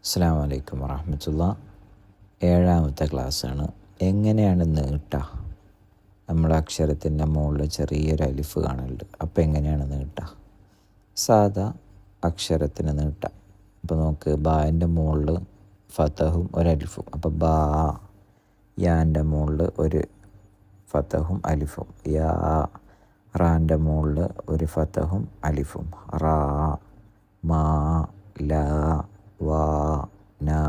അസ്സലാമു അലൈക്കും വറഹ്മത്തുള്ളാഹി. 7ാമത്തെ ക്ലാസ്സാണ്. എങ്ങനെയാണ് നീട്ടുക? നമ്മുടെ അക്ഷരത്തിൻ്റെ മുകളിൽ ചെറിയൊരു അലിഫ് കാണലുണ്ട്. അപ്പോൾ എങ്ങനെയാണ് നീട്ടുക? സാധാ അക്ഷരത്തിന് നീട്ടുക. അപ്പോൾ നോക്ക്, ബാൻ്റെ മുകളിൽ ഫതഹും ഒരലിഫും. അപ്പോൾ ബാ. യാൻ്റെ മുകളിൽ ഒരു ഫതഹും അലിഫും. യാ. റാൻ്റെ മുകളിൽ ഒരു ഫതഹും അലിഫും. റാ. മാ. ലാ. വാ. നാ.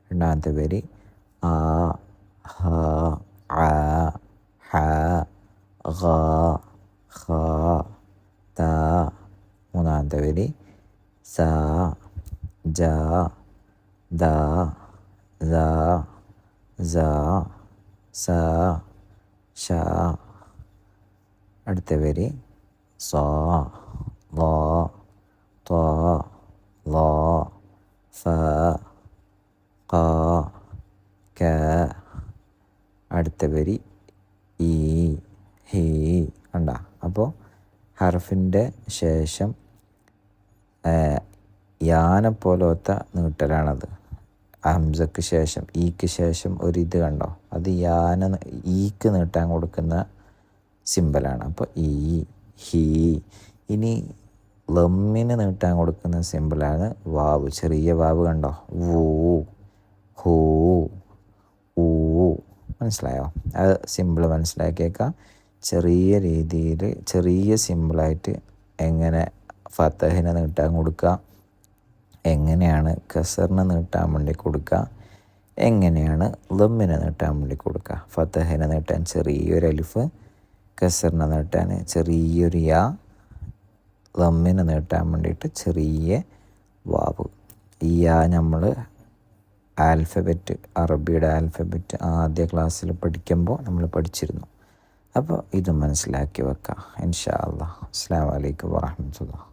രണ്ടാമത്തെ പേര് ആ. ഹ. ആ. ഹ. ഗ. ഖ. ത. മൂന്നാമത്തെ പേര് സ. ജ. ദ. ദ. സ. സ. ഷ. അടുത്ത പേര് സ. ള. ത. ള. ഫ. ഖ. ക. അടുത്ത പേര് ഈ. ഹി. കണ്ട. അപ്പോൾ ഹർഫിൻ്റെ ശേഷം യാനെ പോലത്തെ നീട്ടലാണത്. ഹംസക്ക് ശേഷം ഈക്ക് ശേഷം ഒരിത് കണ്ടോ, അത് ഈക്ക് നീട്ടാൻ കൊടുക്കുന്ന സിമ്പലാണ്. അപ്പോൾ ഈ, ഹി. ഇനി ലമ്മിന് നീട്ടാൻ കൊടുക്കുന്ന സിമ്പിളാണ് വാവ്. ചെറിയ വാവ് കണ്ടോ, വൂ, ഹൂ, ഊ. മനസ്സിലായോ? അത് സിമ്പിൾ മനസ്സിലാക്കിയേക്കാം. ചെറിയ രീതിയിൽ ചെറിയ സിമ്പിളായിട്ട് എങ്ങനെ ഫതഹിനെ നീട്ടാൻ കൊടുക്കുക, എങ്ങനെയാണ് കസറിനെ നീട്ടാൻ വേണ്ടി കൊടുക്കുക, എങ്ങനെയാണ് ലമ്മിനെ നീട്ടാൻ വേണ്ടി കൊടുക്കുക. ഫതഹിനെ നീട്ടാൻ ചെറിയൊരു അലിഫ്, കസറിനെ നീട്ടാൻ ചെറിയൊരു യാ, ലമ്മിനെ നീട്ടാൻ വേണ്ടിയിട്ട് ചെറിയ വാവ്. ഈ യാ നമ്മൾ ആൽഫബറ്റ്, അറബിയുടെ ആൽഫബറ്റ് ആദ്യ ക്ലാസ്സിൽ പഠിക്കുമ്പോൾ നമ്മൾ പഠിച്ചിരുന്നു. അപ്പോൾ ഇത് മനസ്സിലാക്കി വെക്കാം ഇൻഷാ അല്ലാഹ്. അസ്സലാമു അലൈക്കും വറഹ്മത്തുള്ളാഹി.